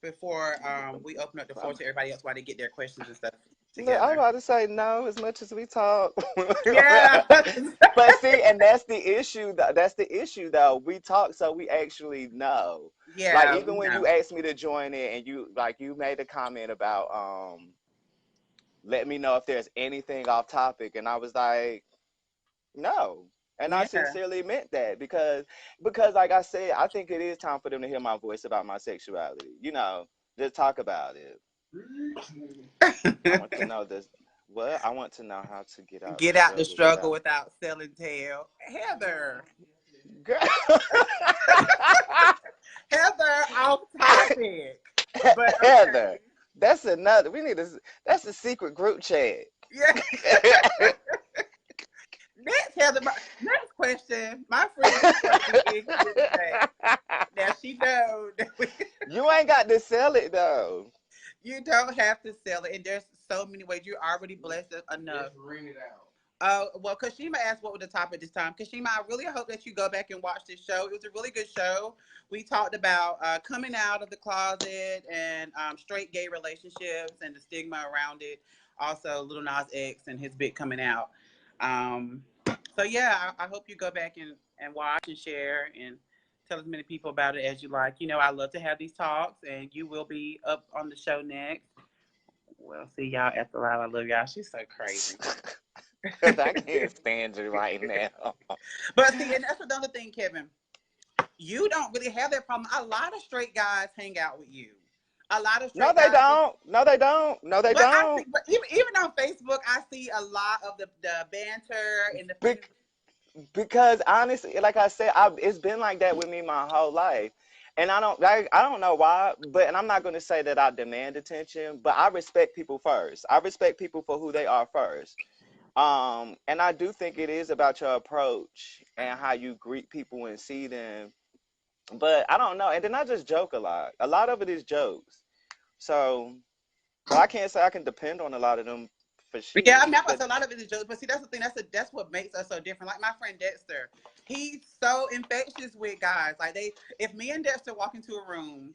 A: before we open up the floor to everybody else while they get their questions and stuff
C: Look, I'm
A: together.
C: about to say no as much as we talk.
A: Yeah.
C: But see, and that's the issue. That's the issue, though. We talk so we actually know. Like
A: Yeah,
C: even
A: we
C: when you
A: know.
C: asked me to join in, and you made a comment about let me know if there's anything off topic, and I was like, no. And I
A: Yeah.
C: sincerely meant that because like I said, I think it is time for them to hear my voice about my sexuality. Just talk about it. I want to know this. What? I want to know how to get out the
A: Get out the
C: struggle
A: struggle
C: without.
A: without selling tail. Heather.
C: Girl.
A: Heather, off topic. But
C: Heather,
A: okay.
C: that's another. That's a secret group chat.
A: Yeah. Next, Heather. Next question. question. My friend is in here today. Now she knows that
C: You ain't got to sell it though.
A: you don't have to sell it, and there's so many ways. You're already blessed enough.
B: Just ring it out.
A: Well, Kashima asked what was the topic this time. Kashima, I really hope that you go back and watch this show. It was a really good show. We talked about coming out of the closet and straight gay relationships and the stigma around it. Also, Lil Nas X and his big coming out. Um, so yeah, I hope you go back and watch and share and tell as many people about it as you like. You know, I love to have these talks, and you will be up on the show next. Well, see y'all at the live. I love y'all. She's so crazy.
C: Cause I can't stand you right now.
A: But see, and that's another thing, Kevin. You don't really have that problem. A lot of straight guys hang out with you. A lot of
C: No,
A: straight
C: they
A: guys.
C: don't. No, they don't. No, they
A: But I
C: don't.
A: see, but even on Facebook, I see a lot of the banter and the
C: Bec- because honestly, like I said, it's been like that with me my whole life. And I don't know why, but and I'm not going to say that I demand attention, but I respect people first. I respect people for who they are first. And I do think it is about your approach and how you greet people and see them. But I don't know. And then I just joke a lot. A lot of it is jokes. So, but I can't say I can depend on a lot of them for
A: Yeah, I
C: shit.
A: mean, I a lot of it is jokes, but see, that's the thing. That's what makes us so different. Like my friend Dexter, he's so infectious with guys. Like if me and Dexter walk into a room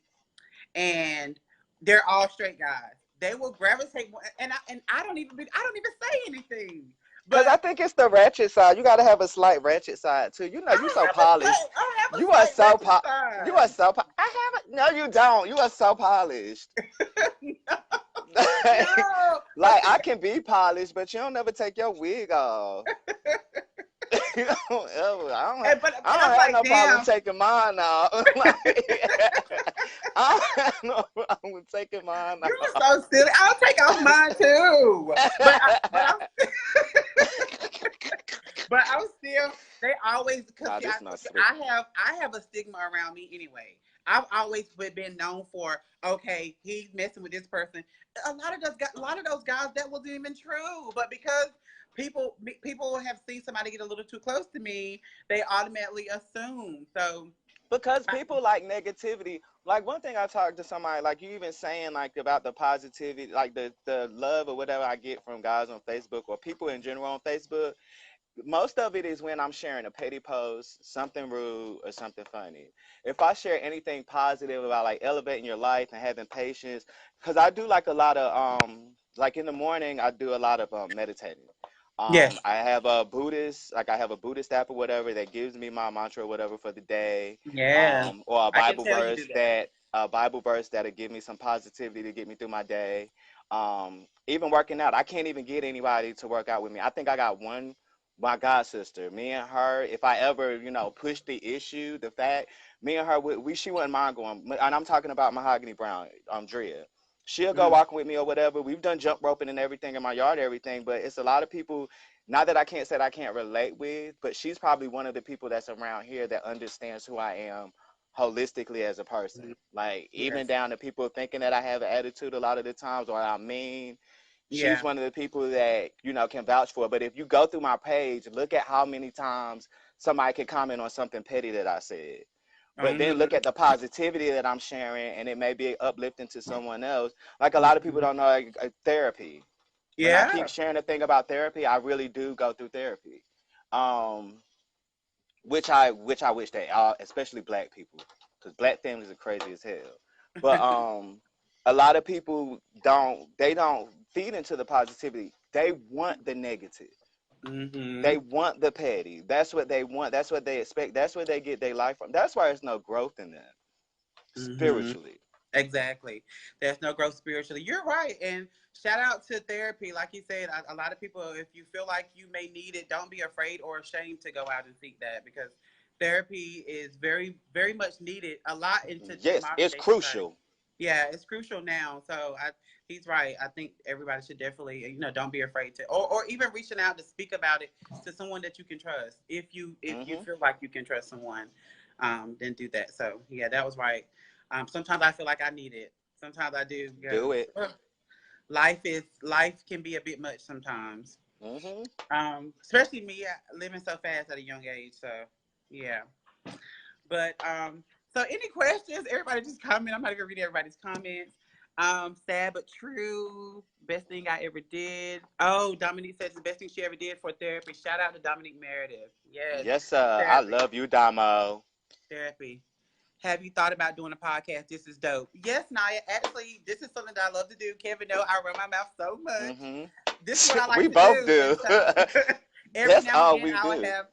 A: and they're all straight guys, they will gravitate. And I don't even say anything.
C: Because I
A: But
C: think it's the ratchet side. You got to have a slight ratchet side too. You know, you so polished.
A: I have a
C: You are
A: slight
C: so
A: ratchet
C: you are
A: side.
C: so I haven't. No, you don't. You are so polished.
A: No, but
C: Like
A: see,
C: I can be polished, but you don't never take your wig off. You don't ever. I
A: and I'm
C: don't have
A: like,
C: no problem
A: damn,
C: taking mine off. Like, I don't have no problem with taking mine
A: you
C: off.
A: are so silly. I'll take off mine too. But I'm still. They always because
C: Nah,
A: see,
C: this not slick.
A: I have a stigma around me anyway. I've always been known for okay, he's messing with this person. A lot of those guys that wasn't even true, but because people have seen somebody get a little too close to me, they automatically assume. So
C: Because people like negativity. Like one thing I talked to somebody, like you even saying like about the positivity, like the love or whatever I get from guys on Facebook or people in general on Facebook. Most of it is when I'm sharing a petty post, something rude or something funny. If I share anything positive about like elevating your life and having patience, because I do like a lot of like in the morning I do a lot of meditating.
A: yes,
C: I have a Buddhist, like I have a Buddhist app or whatever that gives me my mantra or whatever for the day,
A: yeah,
C: or
A: I can tell you do that.
C: A Bible verse that'll give me some positivity to get me through my day. Even working out, I can't even get anybody to work out with me. I think I got one, my god sister. Me and her, if I ever, push the issue, the fact, me and her, she wouldn't mind going. And I'm talking about Mahogany Brown, Drea. She'll go
A: Mm.
C: walking with me or whatever. We've done jump roping and everything in my yard, everything. But it's a lot of people. Not that I can't say that I can't relate with, but she's probably one of the people that's around here that understands who I am holistically as a person. Like even
A: Yes,
C: down to people thinking that I have an attitude a lot of the times or I'm mean. She's
A: yeah.
C: one of the people that can vouch for. But if you go through my page, look at how many times somebody could comment on something petty that I said. But then look
A: Mhm.
C: at the positivity that I'm sharing, and it may be uplifting to someone else. Like a lot of people don't know therapy. When I keep
A: Yeah.
C: sharing a thing about therapy, I really do go through therapy. Um, which I wish they all, especially black people, because black families are crazy as hell. But a lot of people don't feed into the positivity. They want the negative. They
A: Mhm.
C: want the petty. That's what they want. That's what they expect. That's where they get their life from. That's why there's no growth in them
A: Mhm.
C: spiritually.
A: Exactly. There's no growth spiritually. You're right. And shout out to therapy. Like you said, a lot of people, if you feel like you may need it, don't be afraid or ashamed to go out and seek that because therapy is very, very much needed a lot into
C: Yes,
A: modern
C: it's
A: day society.
C: crucial.
A: Yeah, it's crucial now. So he's right. I think everybody should definitely, don't be afraid to, or even reaching out to speak about it to someone that you can trust. If you
C: Hmm.
A: feel like you can trust someone, then do that. So yeah, that was right. Sometimes I feel like I need it. Sometimes I do because
C: Do it.
A: life can be a bit much sometimes.
C: Hmm.
A: Especially me living so fast at a young age. So yeah. But so any questions? Everybody just comment. I'm not gonna read everybody's comments. Sad but true. Best thing I ever did. Oh, Dominique says the best thing she ever did for therapy. Shout out to Dominique Meredith. Yes,
C: Yes, sir. I
A: therapy,
C: love you, Damo.
A: therapy. Have you thought about doing a podcast? This is dope. Yes, Naya. Actually, this is something that I love to do. Kevin, know I run my mouth so much.
C: Hmm.
A: This is what I
C: We
A: like to
C: both
A: do. And
C: do.
A: so every
C: That's
A: now and
C: all
A: then
C: we
A: I'll
C: do.
A: have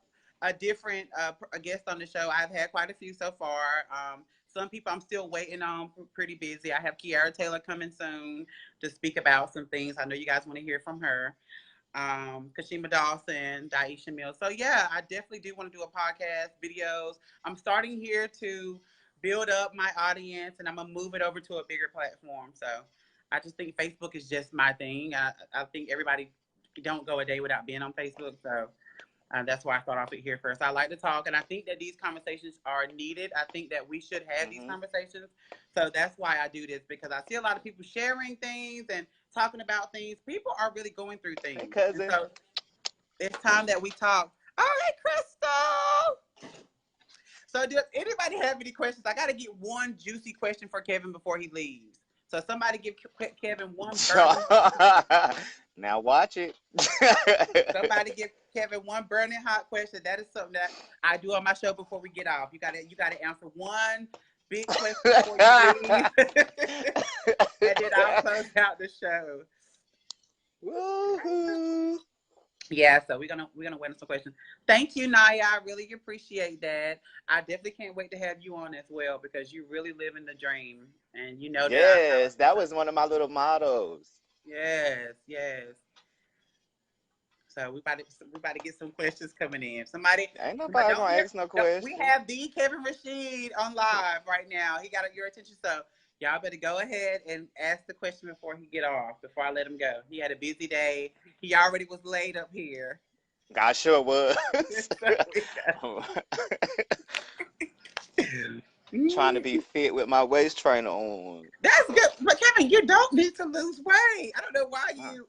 A: a different a guest on the show. I've had quite a few so far. Some people I'm still waiting on. Pretty busy. I have Kiara Taylor coming soon to speak about some things. I know you guys want to hear from her. Kashima Dawson, Daisha Mills. So yeah, I definitely do want to do a podcast, videos. I'm starting here to build up my audience, and I'm gonna move it over to a bigger platform. So I just think Facebook is just my thing. I think everybody don't go a day without being on Facebook. So that's why I start off here first. I like to talk, and I think that these conversations are needed. I think that we should have these
C: Hmm.
A: conversations. So that's why I do this, because I see a lot of people sharing things and talking about things. People are really going through
C: Hey,
A: things. And
C: cousin.
A: so it's time that we talk. All right, Crystal. So does anybody have any questions? I got to get one juicy question for Kevin before he leaves. So somebody give Kevin one burning.
C: Now watch it.
A: Somebody give Kevin one burning hot question. That is something that I do on my show before we get off. You gotta answer one big question before you leave. And then I'll close out the show.
C: Woohoo.
A: Yeah, so we're gonna win some questions. Thank you, Naya. I really appreciate that. I definitely can't wait to have you on as well, because you really live in the dream, and you know that I
C: Yes, that was one of my little mottos.
A: yes, yes. So we about to get some questions coming in. Somebody,
C: Ain't
A: but
C: nobody gonna ask no
A: we
C: question.
A: have the Kevin Rashid on live right now. He got your attention, so y'all better go ahead and ask the question before he get off. Before I let him go, he had a busy day. He already was laid up here.
C: I sure was.
A: So
C: Trying to be fit with my waist trainer on.
A: that's good, but Kevin, you don't need to lose weight. I don't know why
C: Uh,
A: you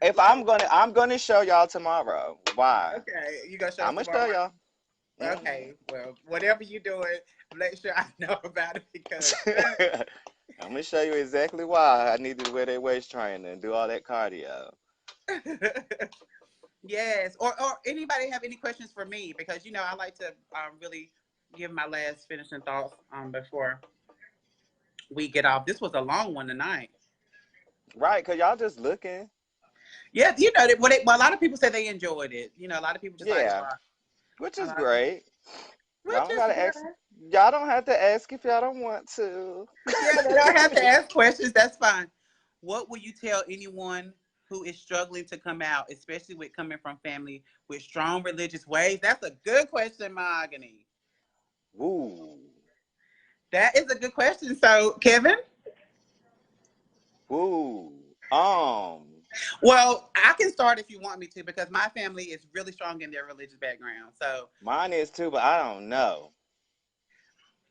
C: If
A: like.
C: I'm gonna show y'all tomorrow. Why?
A: Okay, you gonna show us
C: I'm gonna show
A: tomorrow?
C: y'all. Hmm.
A: Okay, well, whatever you're doing, make sure I know about it, because
C: I'm gonna show you exactly why I needed to wear that waist trainer and do all that cardio.
A: yes. Or anybody have any questions for me? Because I like to really give my last finishing thoughts before we get off. This was a long one tonight.
C: Right, cause y'all just looking.
A: Yeah, well, a lot of people say they enjoyed it. A lot of people just like,
C: Yeah,
A: well,
C: which
A: a
C: is
A: lot of people,
C: great. Y'all
A: which
C: don't
A: is
C: gotta ask.
A: good.
C: Y'all don't have to ask if y'all don't want to.
A: Yeah, they don't have to ask questions. That's fine. What will you tell anyone who is struggling to come out, especially with coming from family with strong religious ways? That's a good question, Mahogany.
C: Woo,
A: That is a good question. So, Kevin,
C: woo.
A: well, I can start if you want me to, because my family is really strong in their religious background. So,
C: Mine is too, but I don't know,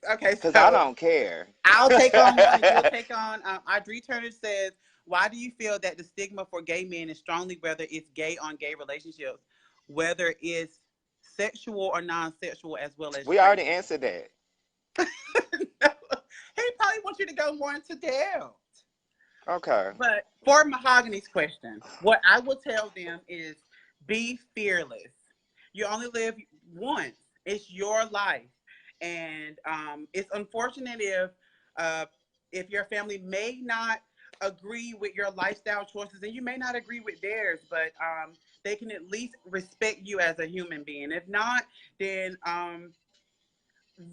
A: okay,
C: cause I
A: so
C: don't care.
A: I'll take on one and you'll take on. Audrey Turner says, why do you feel that the stigma for gay men is strongly, whether it's gay on gay relationships, whether it's sexual or non-sexual, as well as
C: We
A: straight
C: already answered that.
A: men? He probably wants you to go more into depth.
C: Okay.
A: But for Mahogany's question, what I will tell them is be fearless. You only live once. It's your life. And it's unfortunate uh, if your family may not agree with your lifestyle choices, and you may not agree with theirs, but they can at least respect you as a human being. If not, then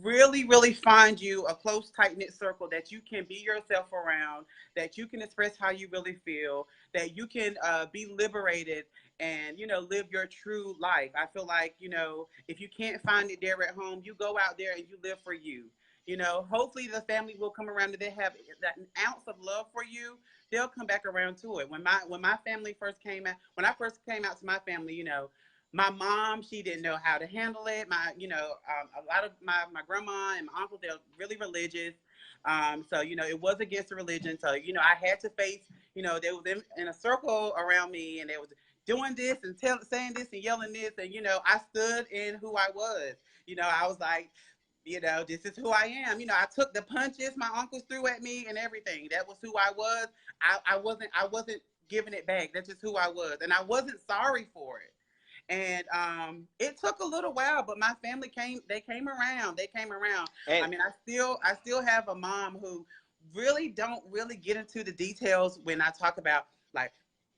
A: really, really find you a close, tight knit circle that you can be yourself around, that you can express how you really feel, that you can be liberated and, live your true life. I feel like, if you can't find it there at home, you go out there and you live for you. Hopefully the family will come around and they have that ounce of love for you. They'll come back around to it. When my family first came out, when I first came out to my family, my mom, she didn't know how to handle it. A lot of my grandma and my uncle, they're really religious. So, it was against the religion. So, I had to face, they was in a circle around me, and there was, doing this and saying this and yelling this. And, I stood in who I was. I was like, this is who I am. I took the punches my uncles threw at me and everything. That was who I was. I wasn't giving it back. That's just who I was. And I wasn't sorry for it. And it took a little while, but my family came around. They came around. I
C: And
A: mean, I still have a mom who really don't really get into the details when I talk about, like,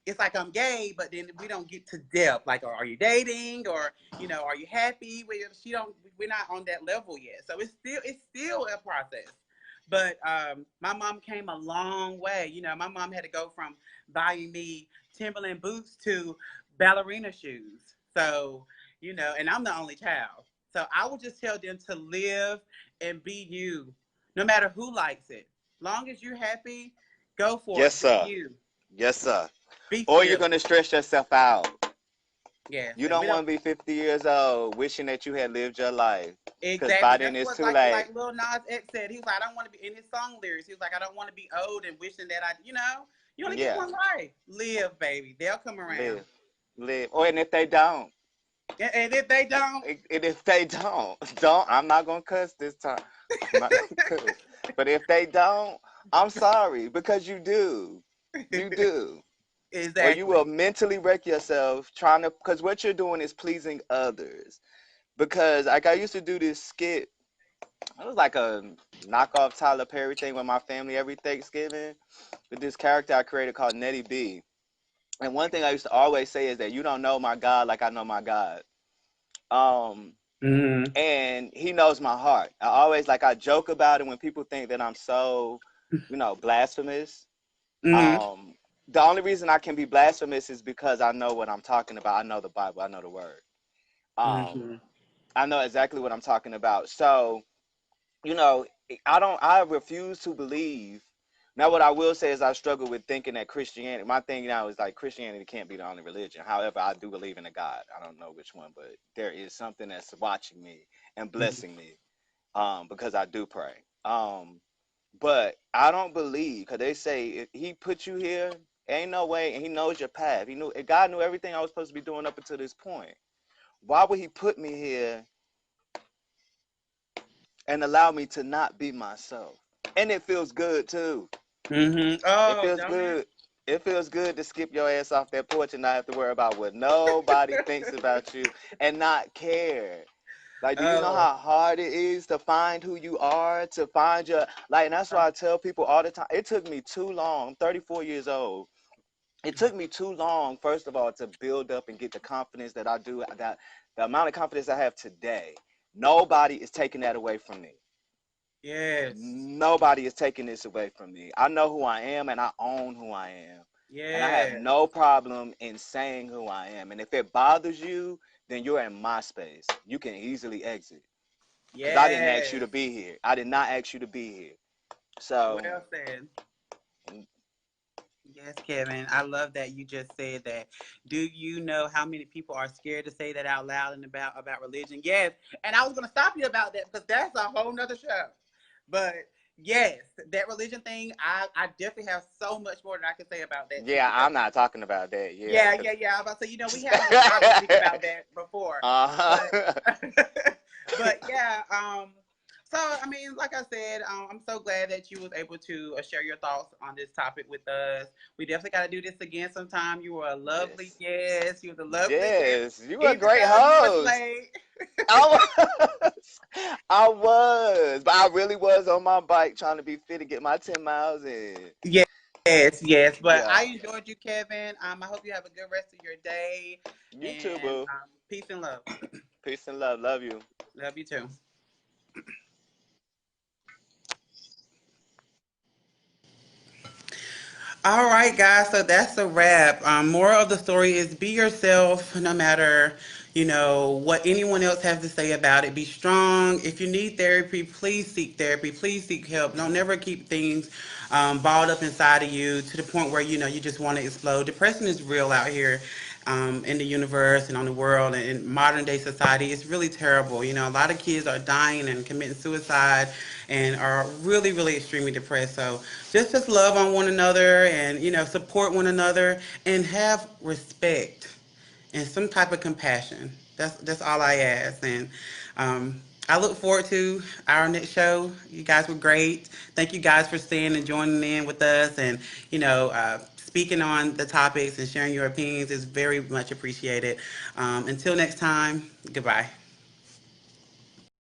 A: it's like I'm gay, but then we don't get to depth. Like, are you dating, or are you happy? We're not on that level yet. So it's still a process. But my mom came a long way. My mom had to go from buying me Timberland boots to ballerina shoes. So, and I'm the only child. So I would just tell them to live and be you, no matter who likes it. Long as you're happy, go for
C: yes,
A: it. Be
C: sir.
A: you.
C: Yes, sir.
A: Be
C: Or you're
A: fearless.
C: gonna stress yourself out.
A: Yes.
C: You
A: And we
C: don't
A: don't
C: want to be 50 years old wishing that you had lived your life, because by
A: exactly.
C: then
A: That's
C: it's
A: what
C: too
A: like
C: late.
A: Lil Nas X said. He was like, I don't want to be in his song lyrics. He was like, I don't want to be old and wishing that you only get
C: Yeah,
A: one life. Live, baby. They'll come around.
C: live, live. Or and if they don't,
A: And if they don't,
C: and if they don't, don't. I'm not gonna cuss this time. I'm not gonna cuss. But if they don't, I'm sorry, because you do, you do. Or you will
A: exactly.
C: mentally wreck yourself trying to, because what you're doing is pleasing others. Because like I used to do this skit. It was like a knockoff Tyler Perry thing with my family every Thanksgiving with this character I created called Nettie B. And one thing I used to always say is that you don't know my God like I know my God. Um,
A: Hmm.
C: and he knows my heart. I joke about it when people think that I'm so, blasphemous.
A: Hmm.
C: Um, the only reason I can be blasphemous is because I know what I'm talking about. I know the Bible. I know the word. Um,
A: Hmm.
C: I know exactly what I'm talking about. So, you know, I refuse to believe. Now, what I will say is I struggle with thinking that Christianity, my thing now is like Christianity can't be the only religion. However, I do believe in a God. I don't know which one, but there is something that's watching me and blessing me, because I do pray. But I don't believe, because they say if he put you here, ain't no way, and he knows your path. God knew everything I was supposed to be doing up until this point. Why would he put me here and allow me to not be myself? And it feels good too.
A: Hmm.
C: It
A: Oh,
C: feels
A: don't it?
C: good. It feels good to skip your ass off that porch and not have to worry about what nobody thinks about you and not care. Like, do you know
A: Oh.
C: how hard it is to find who you are, to find your, like, and that's why I tell people all the time. It took me too long. I'm 34 years old. It took me too long, first of all, to build up and get the confidence that I do. I got the amount of confidence I have today. Nobody is taking that away from me.
A: Yes.
C: Nobody is taking this away from me. I know who I am and I own who I am. And I have
A: Yes.
C: no problem in saying who I am. And if it bothers you, then you're in my space. You can easily exit. Because I didn't ask you to
A: Yes.
C: be here. I did not ask you to be here. So,
A: Well said. Yes, Kevin. I love that you just said that. Do you know how many people are scared to say that out loud and about religion? Yes. And I was gonna stop you about that because that's a whole nother show. But yes, that religion thing, I definitely have so much more that I can say about that too.
C: yeah,
A: Because
C: I'm not talking about that. Yeah,
A: yeah,
C: because.
A: yeah, yeah. I was about to say, we had a little Bible speak about that before. But
C: uh-huh.
A: but yeah, so I mean, like I said, I'm so glad that you was able to share your thoughts on this topic with us. We definitely got to do this again sometime. You were a lovely
C: yes.
A: guest. You was a lovely guest,
C: Yes. You were a
A: even
C: great
A: though you was
C: host.
A: late.
C: I was. I was. But I really was on my bike trying to be fit to get my 10 miles in.
A: Yes, yes. But I
C: Yeah.
A: enjoyed you, Kevin. I hope you have a good rest of your day,
C: You too,
A: and
C: boo.
A: peace and love.
C: Peace and love. Love you.
A: Love you too. All right, guys. So that's a wrap. Moral of the story is be yourself, no matter what anyone else has to say about it. Be strong. If you need therapy, please seek therapy. Please seek help. Don't never keep things balled up inside of you to the point where you just want to explode. Depression is real out here. In the universe and on the world and in modern day society, it's really terrible. A lot of kids are dying and committing suicide and are really, really extremely depressed. So just love on one another and support one another and have respect. and some type of compassion. That's all I ask. And I look forward to our next show. You guys were great. Thank you guys for staying and joining in with us, and speaking on the topics and sharing your opinions is very much appreciated. Until next time, goodbye.